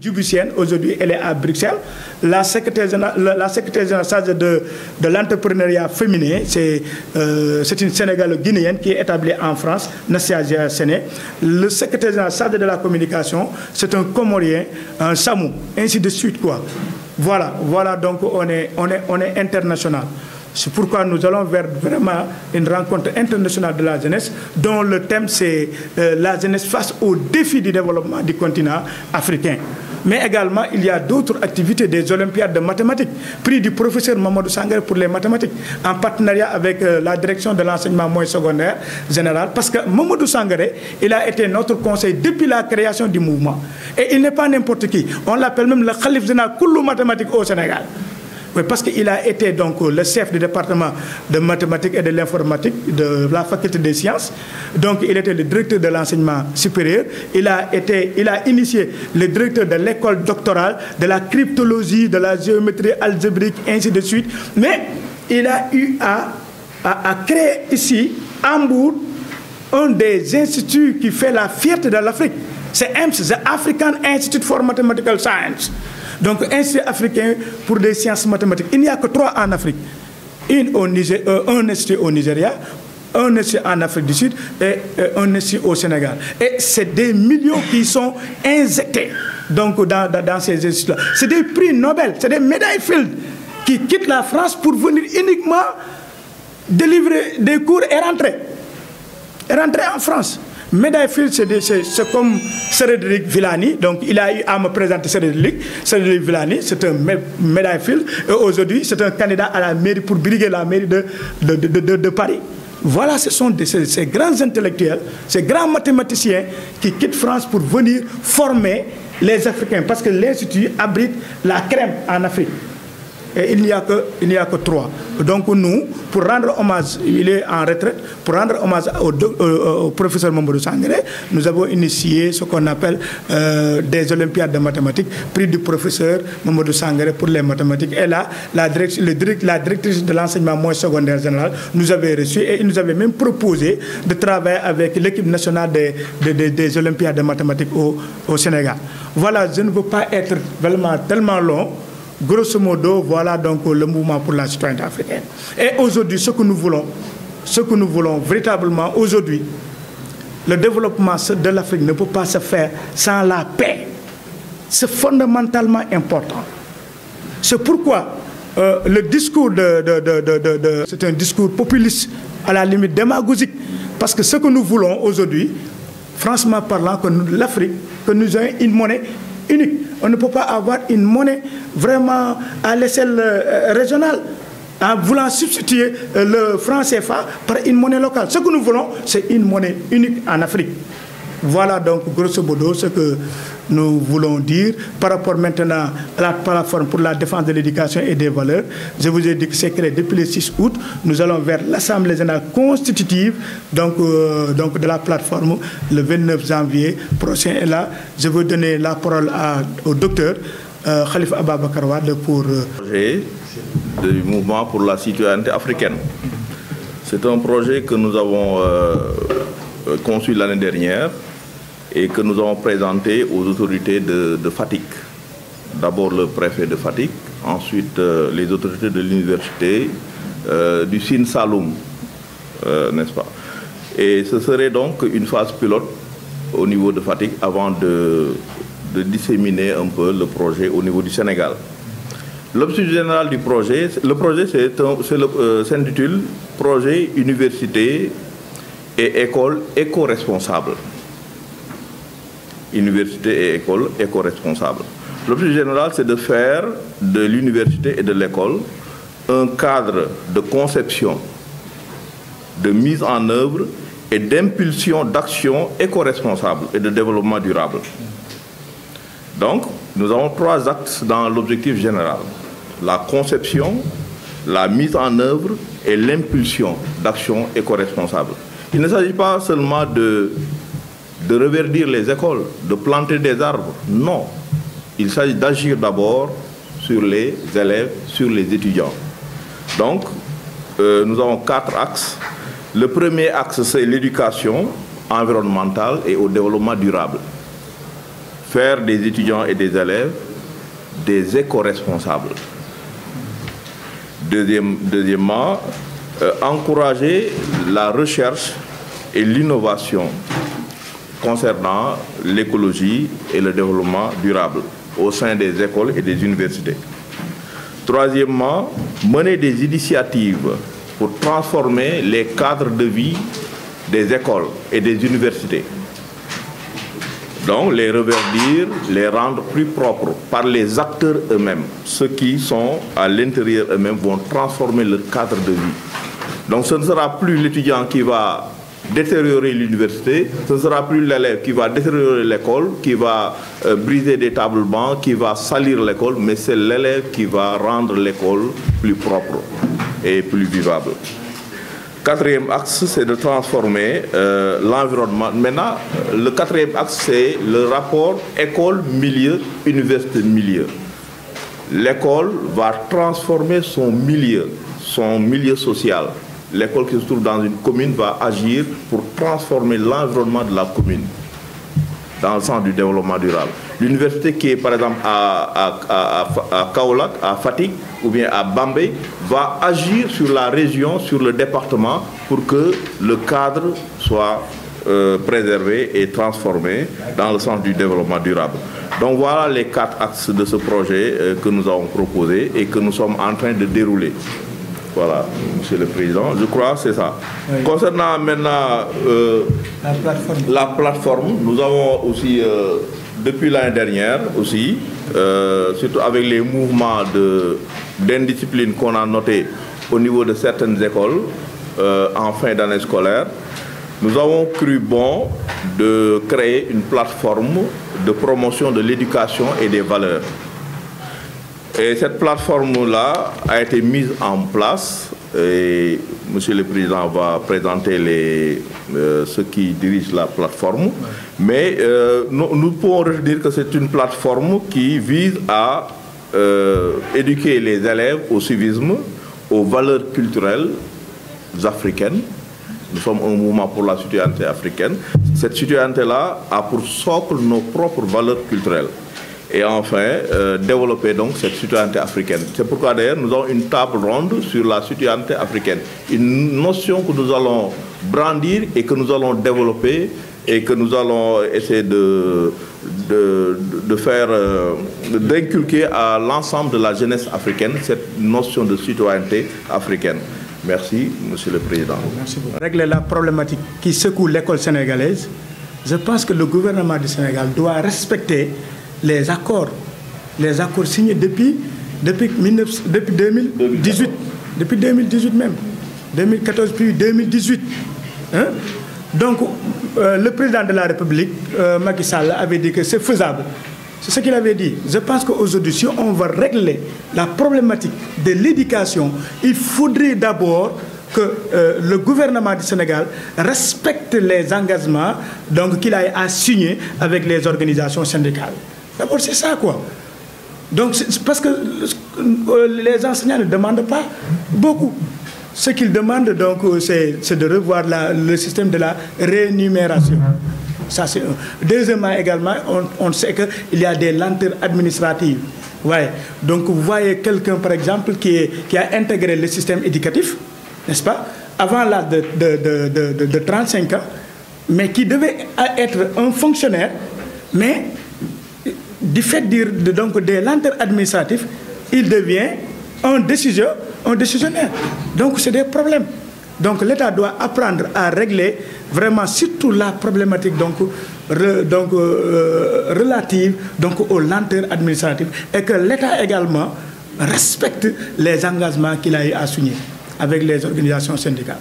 Djiboutienne, aujourd'hui elle est à Bruxelles. La secrétaire générale chargée de l'entrepreneuriat féminin, c'est une Sénégalo-guinéenne qui est établie en France, Nassia Séné. Le secrétaire général chargé de la communication, c'est un Comorien, un Samou, ainsi de suite quoi. Voilà donc on est international. C'est pourquoi nous allons vers vraiment une rencontre internationale de la jeunesse dont le thème c'est la jeunesse face aux défis du développement du continent africain. Mais également, il y a d'autres activités, des Olympiades de mathématiques, prix du professeur Mamadou Sangaré pour les mathématiques, en partenariat avec la direction de l'enseignement moyen secondaire général, parce que Mamadou Sangaré, il a été notre conseil depuis la création du mouvement. Et il n'est pas n'importe qui. On l'appelle même le Khalif général Koulou mathématiques au Sénégal. Oui, parce qu'il a été donc le chef du département de mathématiques et de l'informatique de la faculté des sciences. Donc il était le directeur de l'enseignement supérieur. Il a initié le directeur de l'école doctorale, de la cryptologie, de la géométrie algébrique, ainsi de suite. Mais il a eu à créer ici, à Hambourg, un des instituts qui fait la fierté de l'Afrique. C'est EMS, the African Institute for Mathematical Science. Donc, institut africain pour des sciences mathématiques. Il n'y a que 3 en Afrique. Un institut au Nigeria, un institut en Afrique du Sud et un institut au Sénégal. Et c'est des millions qui sont injectés donc, dans ces instituts-là. C'est des prix Nobel, c'est des médailles Fields qui quittent la France pour venir uniquement délivrer des cours et rentrer en France. Médaille Fields, c'est comme Cédric Villani. Donc, il a eu à me présenter Cédric Villani. C'est un médaille Fields. Et aujourd'hui, c'est un candidat à la mairie pour briguer la mairie de Paris. Voilà, ce sont ces grands intellectuels, ces grands mathématiciens qui quittent France pour venir former les Africains. Parce que l'Institut abrite la crème en Afrique. Et il n'y a que 3. Donc nous, pour rendre hommage, il est en retraite, pour rendre hommage au professeur Mamadou Sangaré, nous avons initié ce qu'on appelle des Olympiades de mathématiques, prix du professeur Mamadou Sangaré pour les mathématiques. Et là, la directrice de l'enseignement moyen secondaire général nous avait reçu et il nous avait même proposé de travailler avec l'équipe nationale des Olympiades de mathématiques au Sénégal. Voilà, je ne veux pas être vraiment tellement long. Grosso modo, voilà donc le mouvement pour la citoyenneté africaine. Et aujourd'hui, ce que nous voulons véritablement, aujourd'hui, le développement de l'Afrique ne peut pas se faire sans la paix. C'est fondamentalement important. C'est pourquoi le discours c'est un discours populiste, à la limite démagogique. Parce que ce que nous voulons aujourd'hui, franchement parlant, que l'Afrique, que nous ayons une monnaie unique. On ne peut pas avoir une monnaie vraiment à l'échelle régionale en voulant substituer le franc CFA par une monnaie locale. Ce que nous voulons, c'est une monnaie unique en Afrique. Voilà donc grosso modo ce que nous voulons dire par rapport maintenant à la plateforme pour la défense de l'éducation et des valeurs. Je vous ai dit que c'est créé depuis le 6 août. Nous allons vers l'Assemblée générale constitutive donc de la plateforme le 29 janvier prochain. Et là, je veux donner la parole au docteur Khalifa Ababacar Wade pour... projet du mouvement pour la citoyenneté africaine. C'est un projet que nous avons conçu l'année dernière et que nous avons présenté aux autorités de Fatick. D'abord le préfet de Fatick, ensuite les autorités de l'université du Sine Saloum, n'est-ce pas? Et ce serait donc une phase pilote au niveau de Fatick avant de disséminer un peu le projet au niveau du Sénégal. L'objectif général du projet, le projet s'intitule Projet Université et École éco-responsable. Université et école éco-responsable. L'objectif général, c'est de faire de l'université et de l'école un cadre de conception, de mise en œuvre et d'impulsion d'actions éco-responsables et de développement durable. Donc, nous avons 3 axes dans l'objectif général. La conception, la mise en œuvre et l'impulsion d'actions éco-responsables. Il ne s'agit pas seulement de reverdir les écoles, de planter des arbres. Non. Il s'agit d'agir d'abord sur les élèves, sur les étudiants. Donc, nous avons 4 axes. Le premier axe, c'est l'éducation environnementale et au développement durable. faire des étudiants et des élèves des éco-responsables. Deuxièmement, encourager la recherche et l'innovation concernant l'écologie et le développement durable au sein des écoles et des universités. Troisièmement, mener des initiatives pour transformer les cadres de vie des écoles et des universités. Donc les reverdir, les rendre plus propres par les acteurs eux-mêmes. Ceux qui sont à l'intérieur eux-mêmes vont transformer leur cadre de vie. Donc ce ne sera plus l'étudiant qui va détériorer l'université, ce ne sera plus l'élève qui va détériorer l'école, qui va briser des tables bancs, qui va salir l'école, mais c'est l'élève qui va rendre l'école plus propre et plus vivable. Quatrième axe, c'est de transformer l'environnement. Maintenant, le quatrième axe, c'est le rapport école-milieu, université-milieu. L'école va transformer son milieu social. L'école qui se trouve dans une commune va agir pour transformer l'environnement de la commune dans le sens du développement durable. L'université qui est par exemple à Kaolack, à Fatick ou bien à Bambey va agir sur la région, sur le département pour que le cadre soit préservé et transformé dans le sens du développement durable. Donc voilà les 4 axes de ce projet que nous avons proposé et que nous sommes en train de dérouler. Voilà, Monsieur le Président, je crois que c'est ça. Oui. Concernant maintenant la plateforme, nous avons aussi, depuis l'année dernière aussi, surtout avec les mouvements d'indiscipline qu'on a notés au niveau de certaines écoles en fin d'année scolaire, nous avons cru bon de créer une plateforme de promotion de l'éducation et des valeurs. Et cette plateforme-là a été mise en place et Monsieur le Président va présenter ceux qui dirigent la plateforme. Mais nous pouvons dire que c'est une plateforme qui vise à éduquer les élèves au civisme, aux valeurs culturelles africaines. Nous sommes un mouvement pour la citoyenneté africaine. Cette citoyenneté-là a pour socle nos propres valeurs culturelles. Et enfin, développer donc cette citoyenneté africaine. C'est pourquoi d'ailleurs nous avons une table ronde sur la citoyenneté africaine. Une notion que nous allons brandir et que nous allons développer et que nous allons essayer d'inculquer à l'ensemble de la jeunesse africaine cette notion de citoyenneté africaine. Merci, Monsieur le Président. Merci beaucoup. Régler la problématique qui secoue l'école sénégalaise, je pense que le gouvernement du Sénégal doit respecter les accords signés depuis 2018, depuis 2018 même, 2014 puis 2018. Hein? Donc, le président de la République, Macky Sall, avait dit que c'est faisable. C'est ce qu'il avait dit. Je pense qu'aujourd'hui, si on veut régler la problématique de l'éducation, il faudrait d'abord que le gouvernement du Sénégal respecte les engagements qu'il a signés avec les organisations syndicales. D'abord, c'est ça, quoi. Donc, parce que les enseignants ne demandent pas beaucoup. Ce qu'ils demandent, donc, c'est de revoir le système de la rémunération. Ça, c'est un. Deuxièmement, également, on sait qu'il y a des lenteurs administratives. Ouais. Donc, vous voyez quelqu'un, par exemple, qui a intégré le système éducatif, n'est-ce pas, avant l'âge de 35 ans, mais qui devait être un fonctionnaire, mais du fait des lenteurs administratives, il devient un décisionnaire. Donc, c'est des problèmes. Donc, l'État doit apprendre à régler vraiment surtout la problématique relative aux lenteurs administratives et que l'État également respecte les engagements qu'il a eu à signer avec les organisations syndicales.